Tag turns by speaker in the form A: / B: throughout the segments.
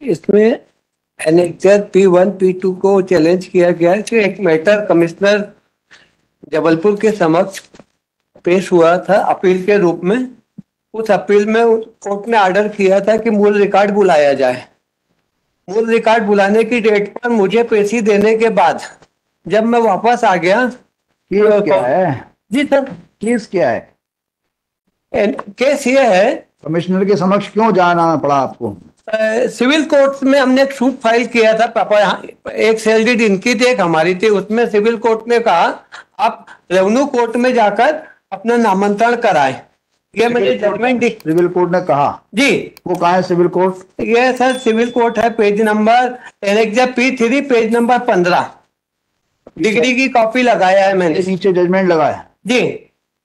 A: इसमें annexure P1 P2 को challenge किया गया है कि एक मैटर कमिश्नर जबलपुर के समक्ष पेश हुआ था अपील के रूप में। उस अपील में कोर्ट ने ऑर्डर किया था कि मूल रिकॉर्ड बुलाया जाए। मूल रिकॉर्ड बुलाने की डेट पर मुझे पेशी देने के बाद जब मैं वापस आ गया।
B: केस क्या है?
A: जी सर,
B: केस क्या है?
A: केस ये है,
B: कमिश्नर के समक्ष क्यों जाना पड़ा आपको?
A: सिविल कोर्ट में हमने एक सूट फाइल किया था पापा, एक सेल डीड इनकी थी एक हमारी थी। उसमें सिविल कोर्ट ने कहा आप रेवेन्यू कोर्ट में जाकर अपना नामांतरण कराएं। ये मैंने जजमेंट दी।
B: सिविल कोर्ट ने कहा
A: जी।
B: वो कहाँ है सिविल कोर्ट?
A: ये सर सिविल कोर्ट है, page number annexure P3 page number 15। Degree की कॉपी लगाया है मैंने।
B: नीचे जजमेंट लगाया
A: जी।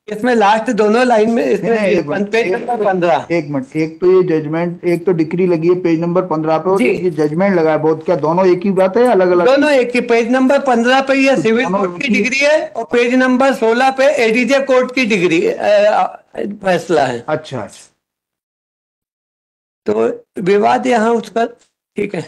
A: इसमें लास्ट दोनों लाइन में इसमें पेज नंबर 15।
B: एक मिनट, एक तो ये जजमेंट, एक तो डिग्री लगी है पेज नंबर 15 पे और ये जजमेंट लगा है। बहुत क्या दोनों एक ही बात है? अलग अलग
A: दोनों एक ही। पेज नंबर 15 पे ये सिविल कोर्ट की डिग्री है और पेज नंबर 16 पे एडीजे कोर्ट की डिग्री फैसला है।
B: अच्छा अच्छा,
A: तो विवाद यहाँ उसका ठीक है।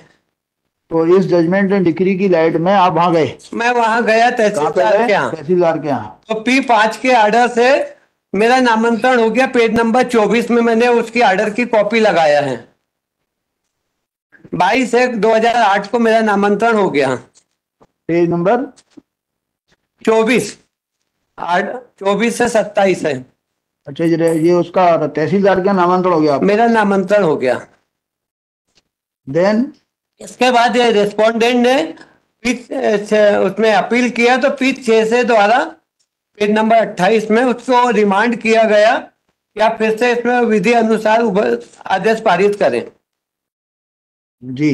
B: तो इस जजमेंट एंड डिग्री की लाइट में आप वहां गए?
A: मैं वहां गया तहसीलदार के यहाँ।
B: तहसीलदार के यहाँ।
A: तो P5 के ऑर्डर से मेरा नामांकन हो गया। पेज नंबर 24 में मैंने उसकी ऑर्डर की कॉपी लगाया है। 22/1/2008 को मेरा नामांकन हो गया।
B: पेज नंबर
A: 24 से 27 है।
B: अच्छा, ये उसका तहसीलदार का नामांकन हो गया?
A: मेरा नामांकन हो गया।
B: देन
A: इसके बाद ये रेस्पोंडेंट ने उसमें अपील किया तो P6 से द्वारा पेज नंबर 28 में उसको रिमांड किया गया कि आप फिर से इसमें विधि अनुसार आदेश पारित करें।
B: जी।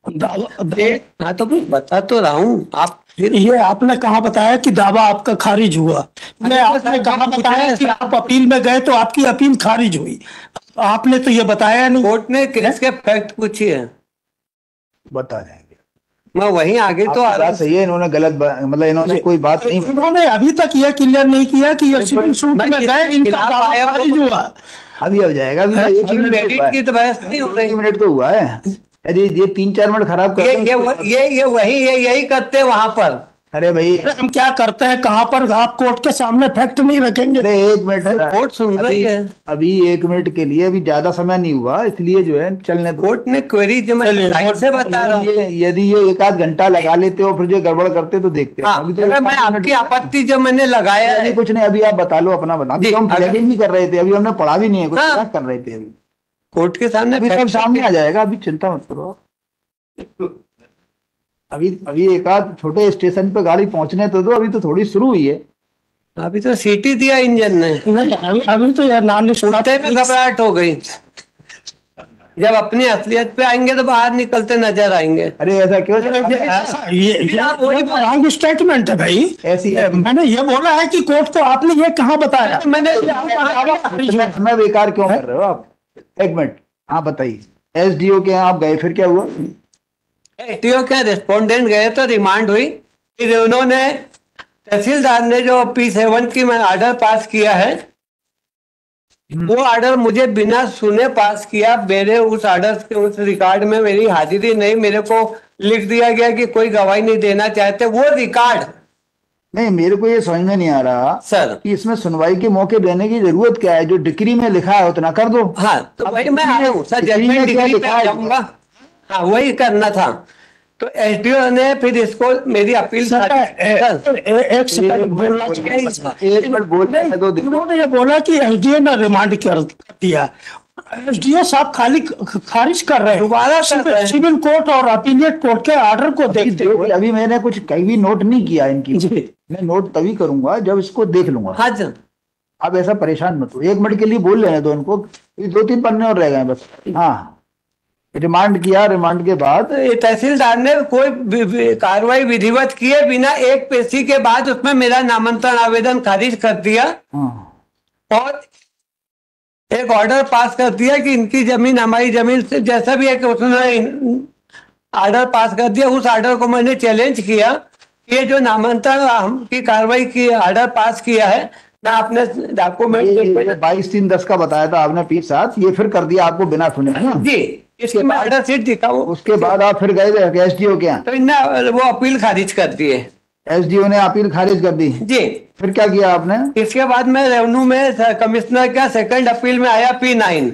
A: हाँ तो बता तो रहा हूँ। आप
C: फिर ये आपने कहा बताया कि दावा आपका खारिज हुआ? मैं आपने कहा बताया कि आप अपील में गए तो आपकी अपील खारिज हुई। आपने तो ये बताया नहीं।
A: कोर्ट ने केस के फैक्ट पूछी है,
B: बता देंगे।
A: मैं वहीं आगे तो
B: बात सही है। इन्होंने गलत मतलब इन्होंने कोई बात नहीं,
C: इन्होंने अभी तक ये क्लियर नहीं किया कि ये सिविल सूट में गए, इनका दावा खारिज हुआ।
B: अभी हो जाएगा।
A: की तो बहस नहीं हो रही।
B: मिनट तो हुआ है। अरे ये 3-4 मिनट खराब कर
A: यही करते वहां पर।
B: अरे भाई
C: हम क्या करते हैं? कहाँ पर आप कोर्ट के सामने फैक्ट नहीं रखेंगे?
B: अरे एक मिनट,
A: कोर्ट सुन रही है
B: अभी 1 मिनट के लिए, अभी ज्यादा समय नहीं हुआ इसलिए जो है चलने।
A: कोर्ट ने क्वेरी से बता रहा हूँ।
B: यदि ये 1-आध घंटा लगा लेते हो फिर जो गड़बड़ करते तो देखते।
A: अभी तो मैं आपकी आपत्ति जो मैंने लगाया है
B: कुछ नहीं। अभी आप बता लो अपना बता। हम प्लेजिंग भी कर रहे थे, अभी हमने पढ़ा भी नहीं है कुछ, क्या कर रहे थे। अभी
A: कोर्ट के सामने
B: अभी सब सामने आ जाएगा, अभी चिंता मत करो। अभी 1-आध छोटे स्टेशन पे गाड़ी पहुंचने तो दो, अभी तो थोड़ी शुरू हुई है।
A: अभी तो सीटी दिया इंजन ने।
C: अभी तो यार नाम
A: उठते में घबराहट हो गई। जब अपनी असलियत पे आएंगे तो बाहर निकलते नजर आएंगे।
B: अरे ऐसा क्यों?
C: ये स्टेटमेंट है भाई।
B: ऐसी
C: मैंने ये बोला है कि कोर्ट को आपने ये कहाँ बताया?
B: मैं बेकार क्यों कर रहे हो आप? 1 मिनट, हाँ बताइए। SDO के यहाँ आप गए, फिर क्या हुआ?
A: SDO के रेस्पोंडेंट गए तो रिमांड हुई। फिर उन्होंने तहसीलदार ने जो P7 की मैं ऑर्डर पास किया है, वो ऑर्डर मुझे बिना सुने पास किया। मेरे उस ऑर्डर के उस रिकॉर्ड में मेरी हाजिरी नहीं, मेरे को लिख दिया गया कि कोई गवाही नहीं देना चाहते। वो रिकॉर्ड
B: नहीं, मेरे को ये समझ में नहीं आ रहा
A: सर
B: कि इसमें सुनवाई के मौके देने की जरूरत क्या है? जो डिक्री में लिखा है उतना कर दो।
A: हाँ तो भाई मैं आया हूँ सर, जजमेंट डिग्री पे आ जाऊंगा। हाँ वही करना था। तो SDO ने फिर इसको मेरी अपील
C: एक सेकंड बोलना चाहिए। उन्होंने ये बोला कि SDO ने रिमांड कर दिया। SDO साहब खारिज कर रहे हैं दोबारा सिविल कोर्ट और अपीलेट कोर्ट के ऑर्डर को देखते हुए।
B: अभी मैंने कुछ कहीं भी नोट नहीं किया इनकी। मैं नोट तभी करूंगा जब इसको देख लूंगा।
A: हाँ जी।
B: अब ऐसा परेशान मत हो, 1 मिनट के लिए बोल लेने दो इनको। 2-3 पन्ने और रह गए बस। हाँ, रिमांड किया। रिमांड के बाद
A: तहसीलदार ने कोई कार्रवाई विधिवत किए बिना एक पेशी के बाद उसमें मेरा नामांकन आवेदन खारिज कर दिया। और एक ऑर्डर पास कर दिया कि इनकी जमीन हमारी जमीन से जैसा भी है कि उसने ऑर्डर पास कर दिया। उस ऑर्डर को मैंने चैलेंज किया कि ये जो नामांकन की कार्रवाई की ऑर्डर पास किया है ना, आपने डॉक्यूमेंट
B: 22/3/10 का बताया था आपने P7, ये फिर कर दिया आपको बिना सुने।
A: जी, इसकी मैं ऑर्डर शीट दिखाऊं?
B: उसके बाद आप फिर गए थे एसडीओ के यहाँ?
A: तो इन्हें वो अपील खारिज कर दिए।
B: एसडीओ ने अपील खारिज कर दी?
A: जी।
B: फिर क्या किया आपने?
A: इसके बाद मैं रेवेन्यू में कमिश्नर का सेकंड अपील में आया P9।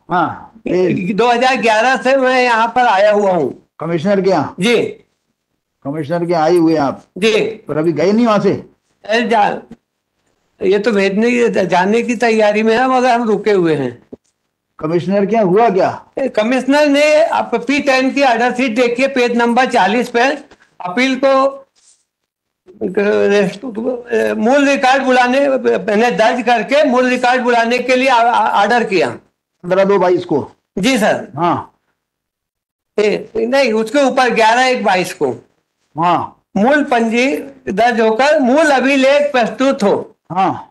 B: हाँ,
A: 2011 से मैं यहाँ पर आया हुआ हूँ।
B: कमिश्नर के यहाँ?
A: जी।
B: कमिश्नर के यहाँ आई हुए आप?
A: जी।
B: पर अभी गए नहीं वहां से?
A: ये तो भेजने जाने की तैयारी में है, मगर हम रुके हुए हैं।
B: कमिश्नर क्या हुआ क्या?
A: कमिश्नर ने आप P10 की ऑर्डर शीट देखिए, पेज नंबर 40 पे अपील को मूल रिकॉर्ड बुलाने, मैंने दर्ज करके मूल रिकॉर्ड बुलाने के लिए ऑर्डर किया
B: 15/2/22 को।
A: जी सर।
B: हाँ।
A: नहीं, उसके ऊपर 11/1/22 को
B: हाँ।
A: मूल पंजी दर्ज होकर मूल अभिलेख प्रस्तुत हो।
B: हाँ।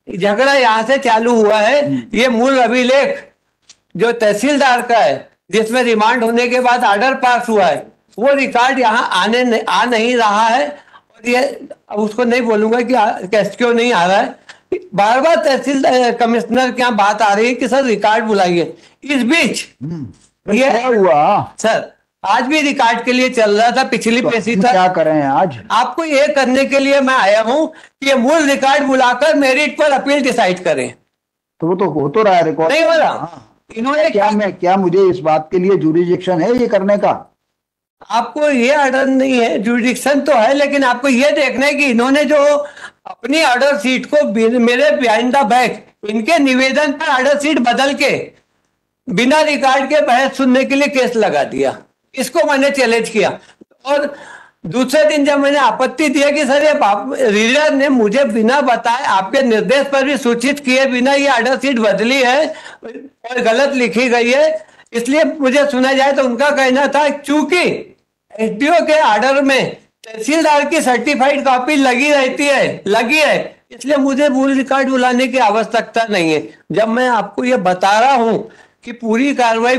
A: झगड़ा यहाँ से चालू हुआ है। ये मूल अभिलेख जो तहसीलदार का है, जिसमें रिमांड होने के बाद ऑर्डर पास हुआ है, वो रिकॉर्ड यहाँ आ नहीं रहा है। और ये अब उसको नहीं बोलूंगा कि कैसे क्यों नहीं आ रहा है। बार बार तहसील कमिश्नर के यहाँ बात आ रही है कि सर रिकॉर्ड बुलाइए। इस बीच ये
B: क्या हुआ
A: सर, आज भी रिकॉर्ड के लिए चल रहा था, पिछली पेशी था।
B: क्या करें आज?
A: आपको ये करने के लिए मैं आया हूँ कि ये मूल रिकॉर्ड बुलाकर मेरिट पर अपील डिसाइड करें।
B: तो वो तो हो तो रहा है रिकॉर्ड।
A: नहीं हो रहा। इन्होंने
B: क्या मुझे इस बात के लिए जुरिडिक्शन है ये करने का?
A: आपको ये ऑर्डर नहीं है, जुरिडिक्शन तो है, लेकिन आपको ये देखना है कि इन्होंने जो अपनी ऑर्डर शीट को मेरे बिहाइंड द बैक इनके निवेदन पर ऑर्डर शीट बदल के बिना रिकॉर्ड के बहस सुनने के लिए केस लगा दिया। इसको मैंने चैलेंज किया। और दूसरे दिन जब मैंने आपत्ति दिया कि सर ये रीडर ने मुझे बिना बताए आपके निर्देश पर भी सूचित किए बिना ये ऑर्डर शीट बदली है और गलत लिखी गई है, इसलिए मुझे सुना जाए, तो उनका कहना था चूंकि एसडीओ के ऑर्डर में तहसीलदार की सर्टिफाइड कॉपी लगी है, इसलिए मुझे मूल रिकॉर्ड बुलाने की आवश्यकता नहीं है। जब मैं आपको ये बता रहा हूं कि पूरी कार्रवाई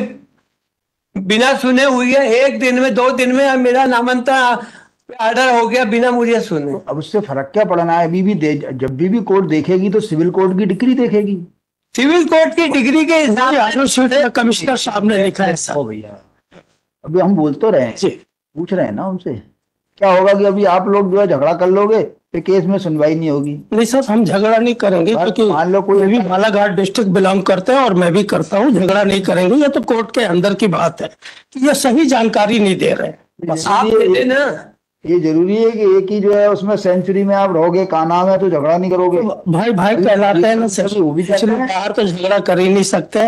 A: बिना सुने हुई है, 1 दिन में 2 दिन में मेरा नामांतरण ऑर्डर हो गया बिना मुझे सुने।
B: अब उससे फर्क क्या पड़ना है? अभी भी जब भी कोर्ट देखेगी तो सिविल कोर्ट की डिग्री देखेगी।
A: सिविल कोर्ट की डिग्री के हिसाब से
C: कमिश्नर साहब ने लिखा है
B: ओ भैया, अभी हम बोल तो रहे हैं, पूछ रहे हैं ना उनसे। क्या होगा कि अभी आप लोग जो है झगड़ा कर लोगे तो केस में सुनवाई नहीं होगी?
C: नहीं सर, हम झगड़ा नहीं करेंगे, क्योंकि
B: मान लो कोई
C: भी बालाघाट डिस्ट्रिक्ट बिलोंग करते हैं और मैं भी करता हूँ। झगड़ा नहीं करेंगे, ये तो कोर्ट के अंदर की बात है कि ये सही जानकारी नहीं दे रहे हैं।
A: आप देते ना,
B: ये जरूरी है कि एक ही जो है उसमें सेंचुरी में आप रहोगे, का नाम है, तो झगड़ा नहीं करोगे।
C: भाई कहलाते हैं ना सर,
B: वो भी कहते हैं।
C: बाहर तो झगड़ा कर ही नहीं सकते।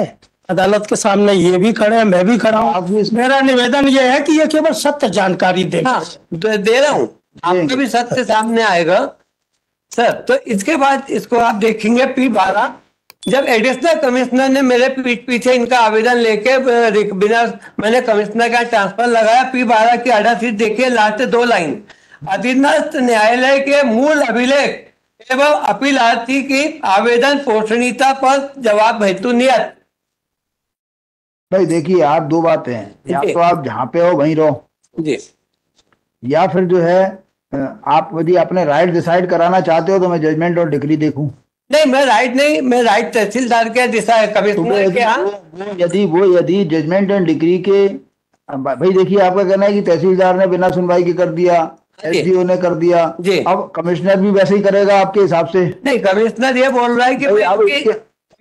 C: अदालत के सामने ये भी खड़े हैं, मैं भी खड़ा हूँ। मेरा निवेदन ये है कि ये केवल सत्य जानकारी दे
A: रहा हूँ, आपका भी सत्य सामने आएगा सर। तो इसके बाद इसको आप देखेंगे P12, जब एडिशनल कमिश्नर ने मेरे पीठ पीछे इनका आवेदन लेके बिना मैंने कमिश्नर का ट्रांसफर लगाया, P12 की ऑर्डर शीट देखिए, लास्ट 2 लाइन, अधीनस्थ न्यायालय के मूल अभिलेख एवं अपीलार्थी की आवेदन पोषणीयता पर जवाब हेतु नियत।
B: भाई देखिए, आप 2 बातें हैं, या तो आप जहाँ पे हो वहीं रहो
A: जी, या
B: फिर जो है आप यदि अपने राइट डिसाइड कराना चाहते हो तो मैं जजमेंट और डिग्री देखूं।
A: नहीं, मैं राइट तहसीलदार के कमिश्नर के यहाँ,
B: यदि जजमेंट एंड डिग्री के, भाई देखिए आपका कहना है कि तहसीलदार ने बिना सुनवाई के कर दिया, एसडीओ ने कर दिया, अब कमिश्नर भी वैसे ही करेगा आपके हिसाब से?
A: नहीं, कमिश्नर ये बोल रहा है कि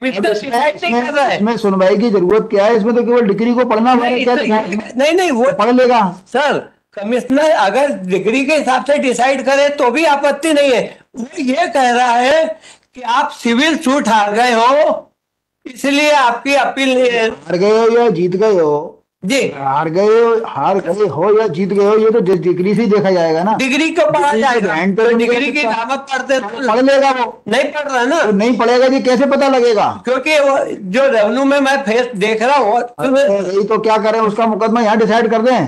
B: इसमें सुनवाई की जरूरत क्या है? इसमें तो केवल डिग्री को पढ़ना
A: नहीं, वो
B: पढ़ लेगा सर।
A: कमिश्नर अगर डिग्री के हिसाब से डिसाइड करे तो भी आपत्ति नहीं है। वो ये कह रहा है कि आप सिविल सूट हार गए हो, इसलिए आपकी अपील
B: हार गए हो या जीत गए हो
A: जी,
B: हार गए हो या जीत गए हो, ये तो डिग्री से ही देखा जाएगा ना।
A: डिग्री को पढ़ा जाएगा, तो डिग्री की कामत पढ़ते
B: पढ़ लेगा, वो
A: नहीं पढ़ रहा ना,
B: तो नहीं पढ़ेगा जी, कैसे पता लगेगा?
A: क्योंकि वो जो रेवेन्यू में मैं फेस देख रहा हूँ,
B: तो क्या करें, उसका मुकदमा यहाँ डिसाइड कर दें?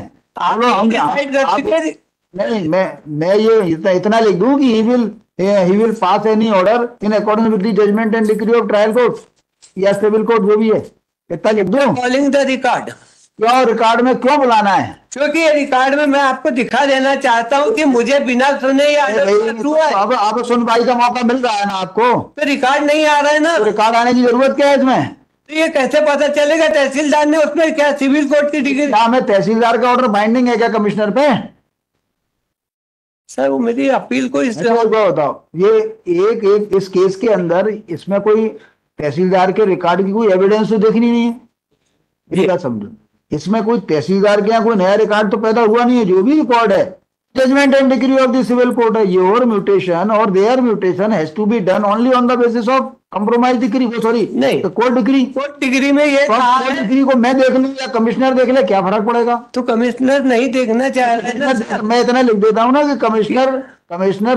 B: नहीं, मैं ये इतना लिख दूं कि he will pass any order in accordance with the judgment and decree of trial court या सिविल कोर्ट, जो भी है, इतना लिख दूं।
A: कॉलिंग द रिकॉर्ड,
B: क्यों रिकॉर्ड में क्यों बुलाना है?
A: क्योंकि ये रिकॉर्ड में मैं आपको दिखा देना चाहता हूँ कि मुझे बिना सुने या
B: अब सुनवाई का मौका मिल रहा है ना आपको,
A: तो रिकॉर्ड नहीं आ रहा है ना,
B: तो रिकॉर्ड आने की जरूरत क्या है इसमें?
A: ये कैसे पता चलेगा? तहसीलदार ने उसमें क्या सिविल कोर्ट की डिग्री?
B: नाम है तहसीलदार का ऑर्डर बाइंडिंग है क्या कमिश्नर पे?
A: सर वो मेरी अपील को इस
B: बताओ, ये एक इस केस के अंदर इसमें कोई तहसीलदार के रिकॉर्ड की कोई एविडेंस तो देखनी नहीं है, क्या समझो? इसमें कोई तहसीलदार के यहाँ कोई नया रिकॉर्ड तो पैदा हुआ नहीं है। जो भी रिकॉर्ड है judgement and decree of the civil court है, योर म्यूटेशन और their mutation has to be done only on the basis of compromise decree. Sorry
A: नहीं,
B: तो कोर्ट डिग्री में ये कोर्ट डिग्री को मैं देख लूं या कमिश्नर देख ले, क्या फर्क पड़ेगा?
A: तो कमिश्नर नहीं देखना चाह रहे।
B: मैं इतना लिख देता हूँ ना कि commissioner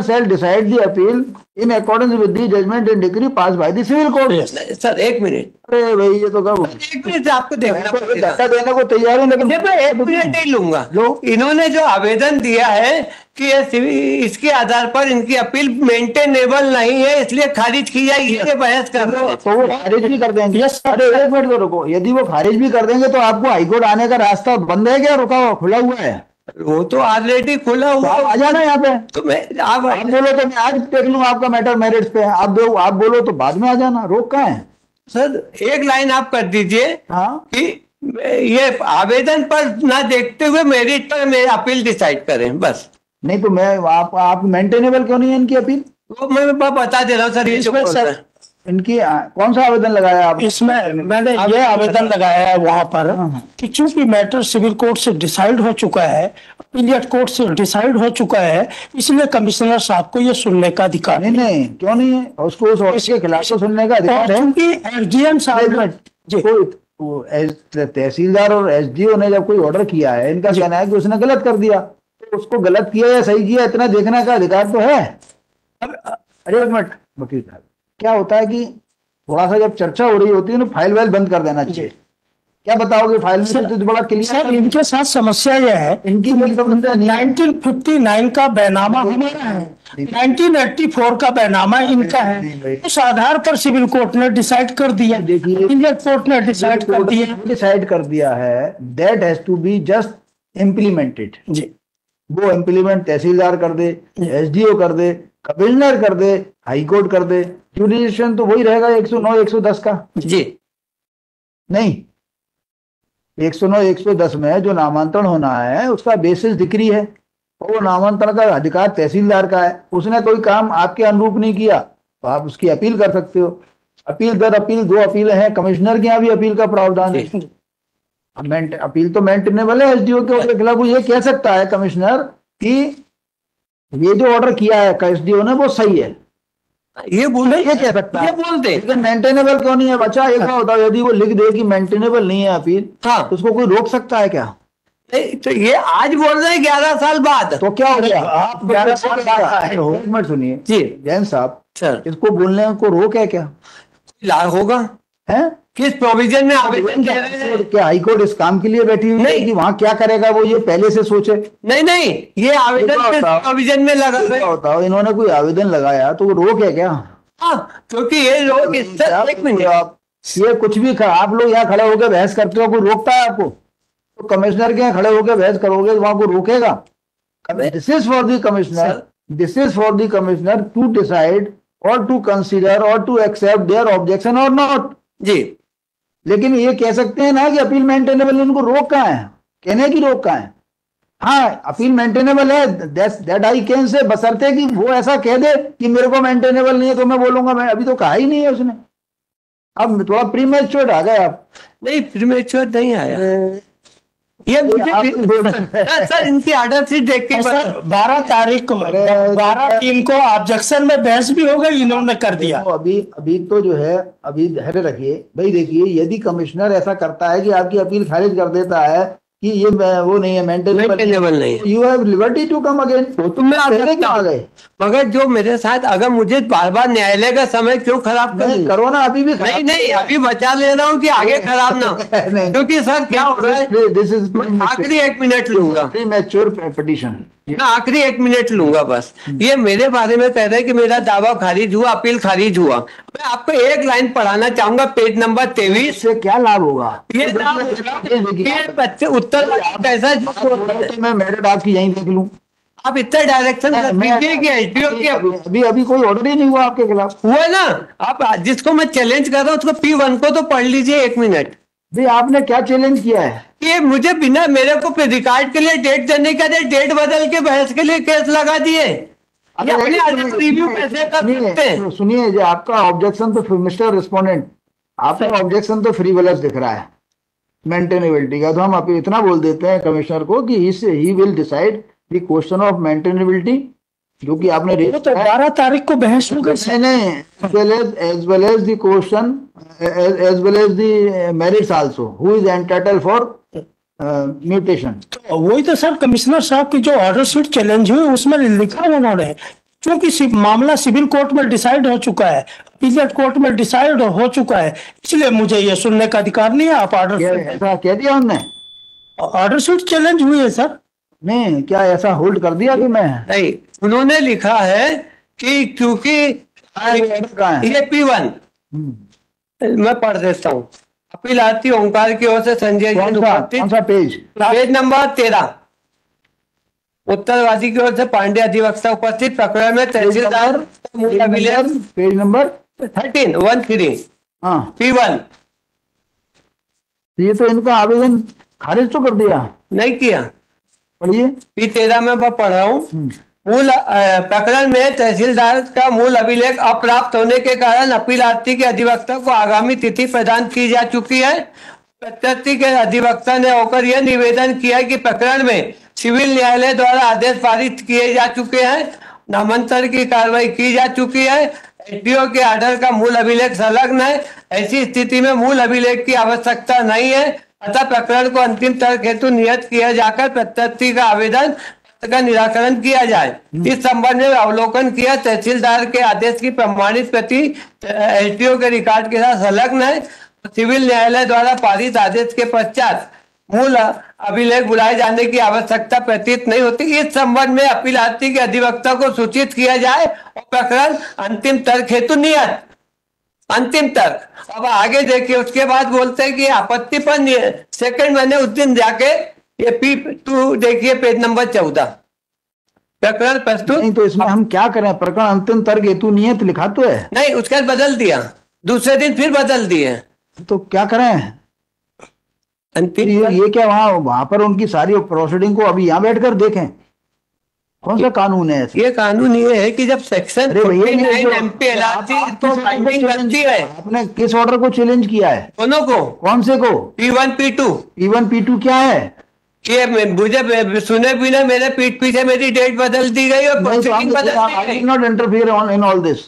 B: shall decide the appeal in accordance with the judgment and decree passed by the civil court।
A: Sir एक मिनट,
B: अरे भाई ये तो कब
A: एक मिनट आपको देखना पड़ेगा।
B: डाटा देने को तैयार हूँ, लेकिन
A: मैं एक मिनट ही लूंगा। इन्होंने जो आवेदन दिया है कि इसके आधार पर इनकी अपील मेंटेनेबल नहीं है इसलिए खारिज की जाएगी, ये बहस कर रहे हैं।
B: तो वो खारिज भी कर देंगे। अरे एक मिनट तो रुको, यदि वो खारिज भी कर देंगे तो आपको हाईकोर्ट आने का रास्ता बंद है क्या, रुका हुआ खुला हुआ है?
A: वो तो ऑलरेडी खुला हुआ।
B: आ जाना यहाँ पे।
A: तो मैं आप
B: बोलो तो मैं आज देख लूंगा आपका मैटर मेरिट्स पे। आप बोलो तो बाद में आ जाना, रोक कहाँ है?
A: सर एक लाइन आप कर दीजिए कि ये आवेदन पर ना देखते हुए मेरिट पर मेरी अपील डिसाइड करें बस।
B: नहीं तो मैं आप मेंटेनेबल क्यों नहीं है इनकी अपील?
A: वो मैं बता दे रहा हूँ सर। इसमें सर
B: इनकी कौन सा आवेदन लगाया आप?
C: इसमें मैंने ये आवेदन लगाया है वहां पर कि चूंकि मैटर सिविल कोर्ट से डिसाइड हो चुका है, अपीलिएट कोर्ट से डिसाइड हो चुका है, इसलिए कमिश्नर साहब को ये सुनने का अधिकार
B: नहीं क्यों नहीं है? उसको उस ऑर्डर के खिलाफ तो सुनने का अधिकार है,
C: क्योंकि एसडीएम साहब
B: तहसीलदार और एसडीओ ने जब कोई ऑर्डर किया है, इनका कहना है कि उसने गलत कर दिया, तो उसको गलत किया या सही किया इतना देखने का अधिकार तो है। अरे एक मिनट वकील साहब, क्या होता है कि थोड़ा सा जब चर्चा हो रही होती है ना, फाइल वाइल बंद कर देना चाहिए। क्या बताओगे फाइल में? तो बड़ा क्लियर
C: सर इनके साथ समस्या यह है,
B: इनकी
C: 1959 का बैनामा हमारा है, 1984 का बैनामा इनका है। उस आधार पर सिविल कोर्ट ने डिसाइड कर दिया, इंडियन कोर्ट ने
B: डिसाइड कर दिया है that has to be just implemented. जी, वो इम्प्लीमेंट तहसीलदार कर दे, एसडीओ कर दे, कमिश्नर कर दे, हाई कोर्ट कर दे, जुडिशियन तो वही रहेगा 109 110 का। जी नहीं, 109 110 में जो नामांतरण होना है उसका बेसिस डिक्री है, वो नामांतरण का अधिकार तहसीलदार का है। उसने कोई काम आपके अनुरूप नहीं किया तो आप उसकी अपील कर सकते हो। अपील दर अपील 2 अपील हैं, कमिश्नर के यहाँ भी अपील का प्रावधान है। अपील तो मेंटेनेबल है एसडीओ के खिलाफ। वो ये कह सकता है कमिश्नर कि ये जो ऑर्डर किया है एसडीओ ने वो सही है, ये कह सकता है, बोलते, लेकिन मेंटेनेबल क्यों नहीं है? बच्चा एक बात बताओ, यदि वो लिख दे कि मेंटेनेबल नहीं है अपील, तो उसको कोई रोक सकता है क्या?
A: तो ये आज बोल रहे हैं 11 साल बाद,
B: तो क्या हो गया? आप 11 साल बाद मत सुनिए जी जैन साहब, सर इसको बोलने को रोक है क्या?
A: होगा है? किस प्रोविजन में आवेदन कर रहे हैं?
B: क्या हाईकोर्ट इस काम के लिए बैठी हुई है कि वहाँ क्या करेगा वो ये पहले से सोचे?
A: नहीं, ये आवेदन किस प्रोविजन में लगा है?
B: बताओ, इन्होंने कोई आवेदन लगाया तो वो रोक है क्या?
A: हाँ, क्योंकि ये रोक एक मिनट,
B: आप ये कुछ भी आप लोग यहाँ खड़े होकर बहस करते हो, कोई रोकता है आपको? तो कमिश्नर के यहाँ खड़े होकर बहस करोगे तो वहां को रोकेगा? This is for the commissioner, this is for the commissioner to decide और टू कंसिडर और टू एक्सेप्ट देयर ऑब्जेक्शन और नॉट। जी, लेकिन ये कह सकते हैं ना कि अपील मेंटेनेबल, उनको रोक कहाँ है? कहने की रोक कहाँ है? हाँ, अपील मेंटेनेबल है, दैट आई कैन से, बशर्ते कि वो ऐसा कह दे कि मेरे को मेंटेनेबल नहीं है तो मैं बोलूंगा। मैं अभी तो कहा ही नहीं है उसने, अब थोड़ा प्रीमेच्योर आ गए आप।
A: नहीं, प्रीमेच्योर नहीं आया ये सर इनकी ऑर्डर शीट देख के
C: 12 तारीख को 12/3 को ऑब्जेक्शन में बहस भी हो गई, इन्होंने कर दिया।
B: तो अभी तो जो है, अभी धैर्य रखिए भाई। देखिए, यदि कमिश्नर ऐसा करता है कि आपकी अपील खारिज कर देता है कि ये वो नहीं है, मेंटेनेबल नहीं, you have liberty to come again. तो मैं आ गए, मगर जो मेरे साथ, अगर मुझे बार बार न्यायालय का समय क्यों खराब करो ना, अभी भी नहीं, अभी बचा ले रहा हूँ कि आगे खराब ना हो। क्योंकि सर क्या हो रहा है, दिस इज आखिरी 1 मिनट लूंगा, प्रीमैच्योर पिटीशन, मैं आखिरी 1 मिनट लूंगा बस। ये मेरे बारे में कह रहे हैं कि मेरा दावा खारिज हुआ, अपील खारिज हुआ। मैं आपको एक लाइन पढ़ाना चाहूंगा, पेज नंबर 23 से। क्या लाभ होगा? ये बच्चे उत्तर कैसा, मैं मेरिट आपकी यहीं देख लूं,
A: आप इतना डायरेक्शन दीजिए कि एसडीओ की
B: अभी अभी कोई ऑर्डर ही नहीं हुआ आपके खिलाफ।
A: हुआ ना, आप जिसको मैं चैलेंज कर रहा हूँ उसको P1 को तो पढ़ लीजिए 1 मिनट।
B: भाई आपने क्या चैलेंज किया है?
A: ये मुझे बिना मेरे को रिकॉर्ड के लिए डेट देने का डेट बदल के बहस के लिए केस लगा दिए। ये अपने रिव्यू कैसे कर सकते हैं?
B: सुनिए, जो आपका ऑब्जेक्शन तो मिस्टर रिस्पोंडेंट, आपका ऑब्जेक्शन तो फ्रीवलेस दिख रहा है मेंटेनेबिलिटी का। तो हम आप इतना बोल देते हैं कमिश्नर को कि he will decide the question of maintainability, जो कि आपने रेज
C: तो 12 तारीख को बहस हो गई।
B: नहीं, as well as the question as well as the merits also, who is entitled for mutation.
C: तो वही तो सर कमिश्नर साहब की जो ऑर्डर शीट चैलेंज हुई उसमें लिखा है उन्होंने, क्योंकि मामला सिविल कोर्ट में डिसाइड हो चुका है, अपीलेट कोर्ट में डिसाइड हो चुका है, इसलिए मुझे ये सुनने का अधिकार नहीं है। आप ऑर्डर
B: ऐसा कह दिया उनने?
C: ऑर्डर शीट चैलेंज हुई है सर।
B: नहीं, क्या ऐसा होल्ड कर दिया कि मैं?
A: नहीं, उन्होंने लिखा है कि क्योंकि ये P1 मैं पढ़ देता हूँ। अपील आती ओंकार की ओर से संजय जी
B: कौन सा
A: पेज नंबर 13, उत्तरवादी की ओर से पांडे अधिवक्ता उपस्थित, प्रकरण में तहसीलदार मूल अभिलेख
B: पेज नंबर
A: 13
B: हाँ
A: P1।
B: ये तो इनका आवेदन खारिज तो कर दिया?
A: नहीं किया।
B: पढ़िए।
A: P13 में मैं पढ़ रहा हूँ। मूल प्रकरण में तहसीलदार का मूल अभिलेख अप्राप्त होने के कारण अपीलार्थी के अधिवक्ता को आगामी तिथि प्रदान की जा चुकी है। प्रत्यार्थी के अधिवक्ता ने होकर यह निवेदन किया कि प्रकरण में सिविल न्यायालय द्वारा आदेश पारित किए जा चुके हैं, नामांतरण की कार्रवाई की जा चुकी है, एसडीओ के आर्डर का मूल अभिलेख संलग्न है। ऐसी स्थिति में मूल अभिलेख की आवश्यकता नहीं है, अतः प्रकरण को अंतिम तर्क हेतु नियत किया जाकर प्रत्यार्थी का आवेदन का निराकरण किया जाए। इस संबंध में अवलोकन किया, तहसीलदार के आदेश की प्रमाणित प्रति एसडीओ के रिकॉर्ड के साथ संलग्न है। सिविल न्यायालय द्वारा पारित आदेश के पश्चात मूल अभिलेख बुलाए जाने की आवश्यकता प्रतीत नहीं होती। इस संबंध में अपीलार्थी के अधिवक्ता को सूचित किया जाए और प्रकरण अंतिम तर्क हेतु नियत। अंतिम तर्क। अब आगे देखिए, उसके बाद बोलते हैं कि आपत्ति पर सेकंड मैंने उस दिन जाके ये P2 देखिए पेज नंबर 14, प्रकरण प्रस्तुत।
B: नहीं तो इसमें हम क्या करें? प्रकरण अंतिम तर्क हेतु नियत लिखा तो है।
A: नहीं, उसके बाद बदल दिया, दूसरे दिन फिर बदल दिए।
B: तो क्या करें?
A: अंतिम
B: ये क्या वहां पर उनकी सारी प्रोसीडिंग को अभी यहाँ बैठकर देखें? कौन सा कानून है?
A: ये कानून ये है कि जब सेक्शन
B: आपने किस ऑर्डर को चैलेंज किया है?
A: दोनों को। कौन
B: से को?
A: P1 P2।
B: P1 P2 क्या है?
A: ये मुझे सुने बिना मेरे पीठ पीछे मेरी डेट बदल दी गई और प्रोसीडिंग बदल दी गई।
B: Not interfere in all this.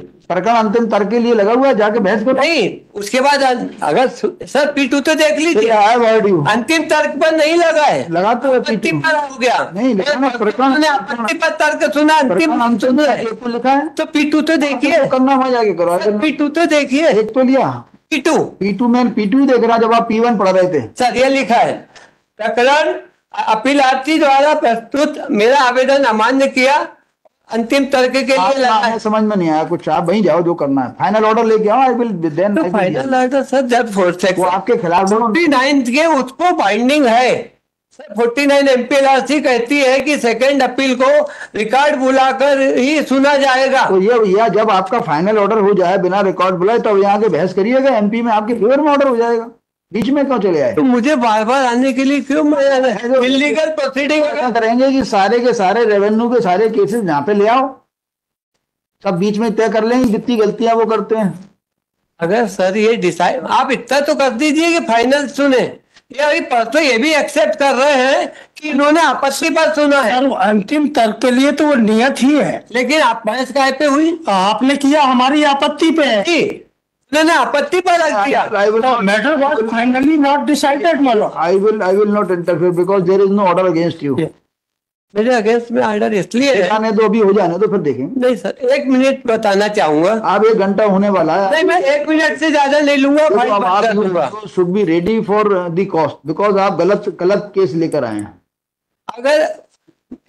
B: प्रकरण अंतिम तर्क के लिए लगा हुआ है, जाके बहस करो।
A: नहीं, उसके बाद अगर सर P2 तो देख लीजिए, अंतिम तर्क पर नहीं लगा है,
B: लगा तो
A: अंतिम पर हो गया।
B: नहीं
A: प्रकरण आपत्ति पर तर्क सुना, अंतिम
B: तो लिखा है।
A: तो P2 तो देखिए,
B: करना हो जाके करो।
A: P2 तो देखिए,
B: एक तो लिया P2 में P2 देख रहा जब आप P1 पढ़ रहे थे।
A: सर ये लिखा है, प्रकरण अपीलार्थी द्वारा प्रस्तुत मेरा आवेदन अमान्य किया, अंतिम तर्क के लिए लगा।
B: समझ में नहीं आया कुछ, आप वहीं जाओ जो करना है, फाइनल ऑर्डर लेके आओ। I will then
A: final order sir जब
B: वो आपके खिलाफ
A: 49 के उसको बाइंडिंग है सर। 49 MPLRC कहती है कि सेकंड अपील को रिकॉर्ड बुलाकर ही सुना जाएगा।
B: तो ये जब आपका फाइनल ऑर्डर हो जाए बिना रिकॉर्ड बुलाए तब यहाँ के बहस करिएगा, MP में आपके फेवर में ऑर्डर हो जाएगा। बीच में क्यों चले आए?
A: तो मुझे बार बार आने के लिए क्यों इलीगल प्रोसीडिंग
B: करेंगे कि सारे के सारे रेवेन्यू के सारे केसेस यहाँ पे ले आओ, सब बीच में तय कर लेंगे जितनी गलतियां वो करते हैं।
A: अगर सर ये डिसाइड आप इतना तो कर दीजिए कि फाइनल सुने। ये अभी परसों ये भी एक्सेप्ट कर रहे हैं कि इन्होंने आपत्ति पर सुना है।
C: अंतिम तर्क के लिए तो वो नियत ही है,
A: लेकिन आप बहस काय पे हुई?
C: आपने किया हमारी आपत्ति पे,
A: उन्होंने आपत्ति पर रख दिया।
C: Matter was finally not decided my Lord.
B: I will not interfere because there is no order against you.
A: मेरे अगेंस्ट में ऑर्डर इसलिए
B: है तो अभी हो जाने तो फिर देखेंगे।
A: नहीं सर, 1 मिनट बताना चाहूंगा।
B: आप 1 घंटा होने वाला है।
A: नहीं, मैं 1 मिनट से ज्यादा नहीं लूंगा।
B: आप should be ready for the cost because आप गलत केस लेकर आए हैं।
A: अगर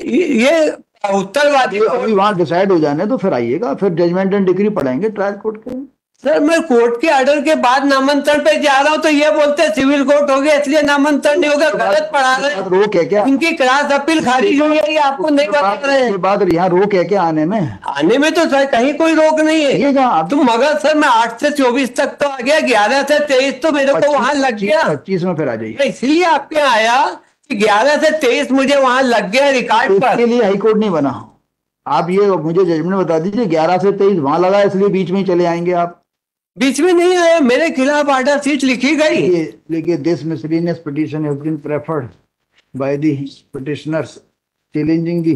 A: ये उत्तरवादी
B: अभी वहां डिसाइड हो जाने तो फिर आइएगा, फिर जजमेंट एंड डिग्री पढ़ाएंगे ट्रायल कोर्ट के।
A: सर मैं कोर्ट के ऑर्डर के बाद नामांतरण पे जा रहा हूँ तो ये बोलते हैं सिविल कोर्ट हो गया इसलिए नामांतरण नहीं होगा, गलत पढ़ा रहे हैं।
B: रोक है क्या?
A: इनकी क्लास अपील खारिज हुई है, ये आपको नहीं बता रहे हैं।
B: इसके बाद यहाँ रोक है क्या आने में?
A: आने में तो सर कहीं कोई रोक नहीं है।
B: ये जहाँ आप
A: तो मगर सर मैं 8 से 24 तक तो आ गया, 11 से 23 तो मेरे को वहां लग गया।
B: 25 में फिर आ जाइए।
A: मैं इसलिए आपके यहाँ आया कि 11 से 23 मुझे वहां लग गया रिकॉर्ड पर।
B: इसके लिए हाईकोर्ट नहीं बना। आप ये मुझे जजमेंट बता दीजिए, 11 से 23 वहां लगा इसलिए बीच में ही चले आएंगे आप।
A: बीच में नहीं आया, मेरे खिलाफ ऑर्डर शीट लिखी गई।
B: देखिए this miscellaneous petition has been preferred by the petitioners challenging the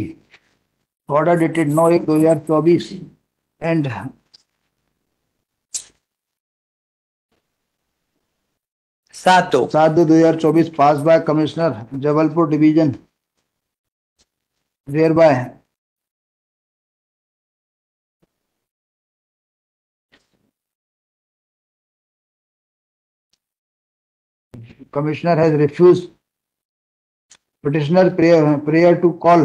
B: order dated 9/1/2024 and
A: सात
B: 7/2/2024 pass by commissioner Jabalpur division whereby commissioner has refused petitioner prayer to call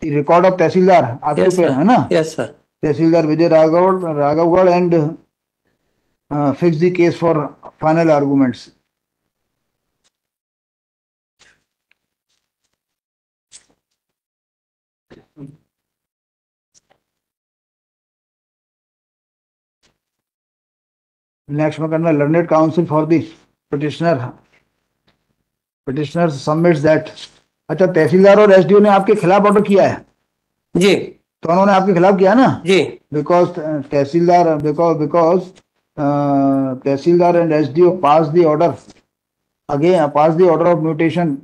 B: the record of तहसीलदार आपके
A: Yes,
B: पे
A: sir.
B: है ना?
A: Yes sir.
B: तहसीलदार Vijay Raghavgarh and fix the case for final arguments. Next में करना learned counsel for the petitioner submits that. अच्छा तहसीलदार और एसडीओ ने आपके खिलाफ ऑर्डर किया है
A: जी,
B: तो उन्होंने आपके खिलाफ किया ना?
A: जी
B: because tehsildar and SDO pass the order of mutation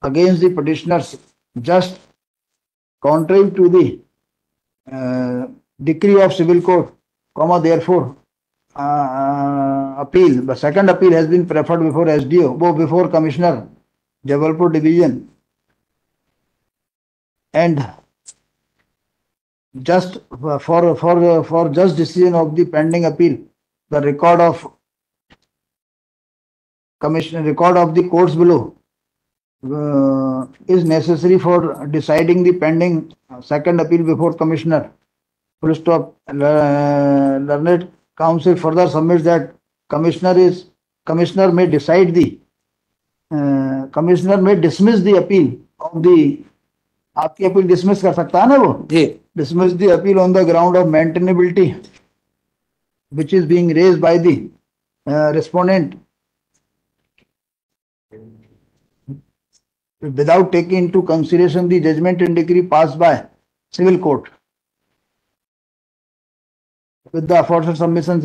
B: against the petitioners just contrary to the decree of civil court, therefore appeal. The second appeal has been preferred before SDO, before Commissioner Jabalpur Division, and just for just decision of the pending appeal, the record of the courts below is necessary for deciding the pending second appeal before commissioner. Full stop. Learned counsel further submits that commissioner may decide the commissioner may dismiss the appeal of the आपकी appeal dismiss कर सकता है ना वो
A: जी,
B: dismiss the appeal on the ground of maintainability which is being raised by the respondent without taking into consideration the judgment and decree passed by civil court. With the aforesaid submissions,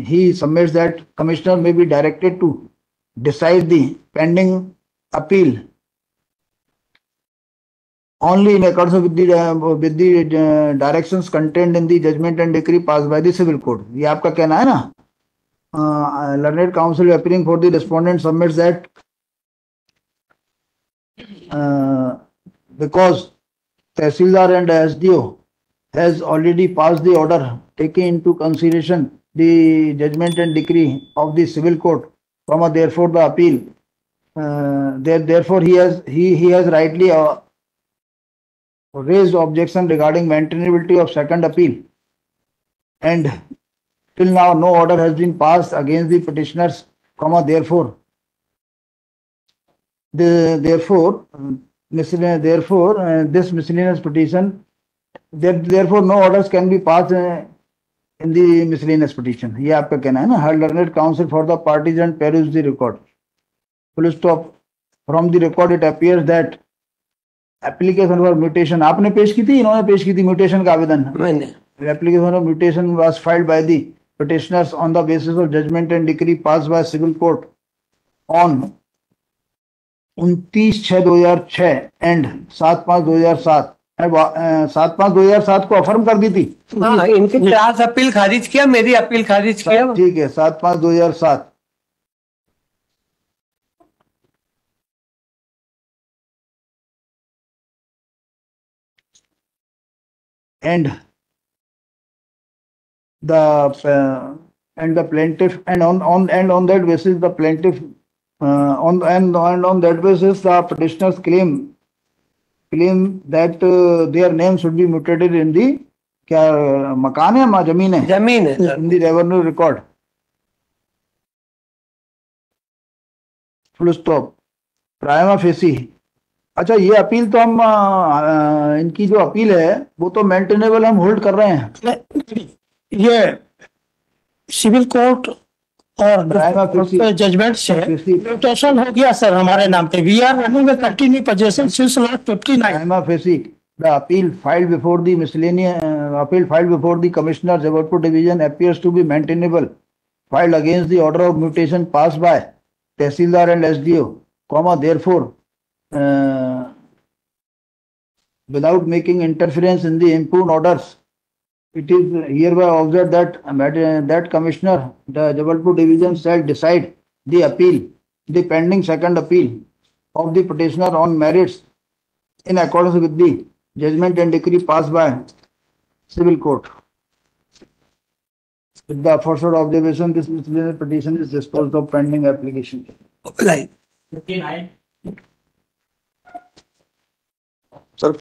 B: he submits that commissioner may be directed to decide the pending appeal only in accordance with the directions contained in the judgment and decree passed by the civil court. ये आपका कहना है ना? Learned counsel appearing for the respondent submits that because Tehsildar and SDO has already passed the order taking into consideration the judgment and decree of the civil court, therefore the appeal, therefore he has rightly raised objection regarding maintainability of second appeal, and till now no order has been passed against the petitioners, therefore this miscellaneous petition, therefore no orders can be passed in the miscellaneous petition. ये आपका कहना है ना? Her learned counsel for the parties and peruse the record. Full stop. From the record it appears that application for mutation आपने पेश की थी, इन्होंने पेश की थी म्यूटेशन का आवेदन.
A: मैंने
B: Application of mutation was filed by the petitioners on the basis of judgment and decree passed by civil court on 29/6/2006 and 7/5/2007. 7/5/2007 को अफर्म कर दी थी.
A: हाँ, इनकी क्लास अपील खारिज किया, मेरी अपील खारिज किया.
B: ठीक है, 7/5/2007. And the plaintiff and on that basis the plaintiff on that basis the petitioners claim that their name should be mutated in the क्या मकान है जमीन है?
A: जमीन है sir.
B: In the revenue record, full stop, prima facie. अच्छा, ये appeal तो हम इनकी जो अपील है वो तो मेंटेनेबल हम होल्ड कर रहे हैं।
C: ये सिविल कोर्ट और
B: प्राइमा फेसी
C: जजमेंट से म्यूटेशन हो गया सर हमारे नाम पे। We are running a continue position since lot 59।
B: Prima facie the appeal filed before the miscellaneous appeal filed before the commissioner Jabalpur division appears to be maintainable, filed against the order of mutation passed by Tehsildar and SDO, therefore without making interference in the impugned orders, it is hereby observed that Commissioner, the Jabalpur Division, shall decide the appeal, the pending second appeal of the petitioner on merits in accordance with the judgment and decree passed by civil court. With the aforesaid observation, this miscellaneous petition is disposed of pending application.
A: Right.
C: 59